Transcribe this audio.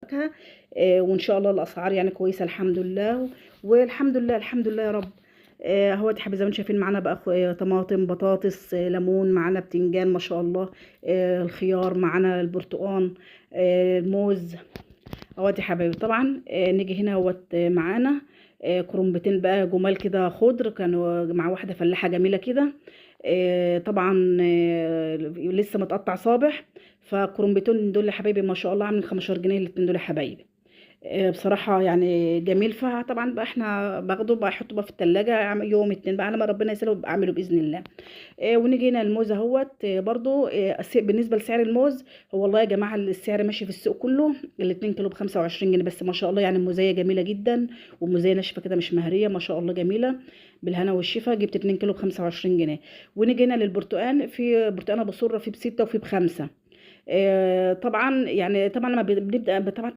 فاكهه. وان شاء الله الاسعار يعني كويسه الحمد لله. والحمد لله الحمد لله يا رب. اهو يا حبايبي زي ما انتم شايفين معانا بقى طماطم، بطاطس، ليمون، معانا بتنجان ما شاء الله، الخيار، معانا البرتقال، الموز. اهوت يا حبايبي. طبعا نيجي هنا اهوت معانا كرنبتين بقى جمال كده خضر، كانوا مع واحده فلاحه جميله كده. طبعا لسه متقطع صابح. فكرنبتين دول يا حبايبي ما شاء الله عاملين 15 جنيه الاتنين دول يا حبايبي. بصراحة يعني جميل. فطبعا بقى احنا باخده بقى احطه بقى في التلاجة يوم اتنين بقى، لما ربنا يسهله بقى اعمله بإذن الله. ونيجي هنا الموز اهوت برضو بالنسبة لسعر الموز، هو والله يا جماعة السعر ماشي في السوق كله. الاتنين كيلو ب25 جنيه بس ما شاء الله، يعني الموزية جميلة جدا، وموزية ناشفة كده مش مهرية ما شاء الله جميلة. بالهنا والشفا جبت 2 كيلو ب25 جنيه. ونيجي هنا للبرتقال، في برتقانة بصرة في ب6 وفي ب5. طبعا يعني طبعا لما بنبدأ طبعا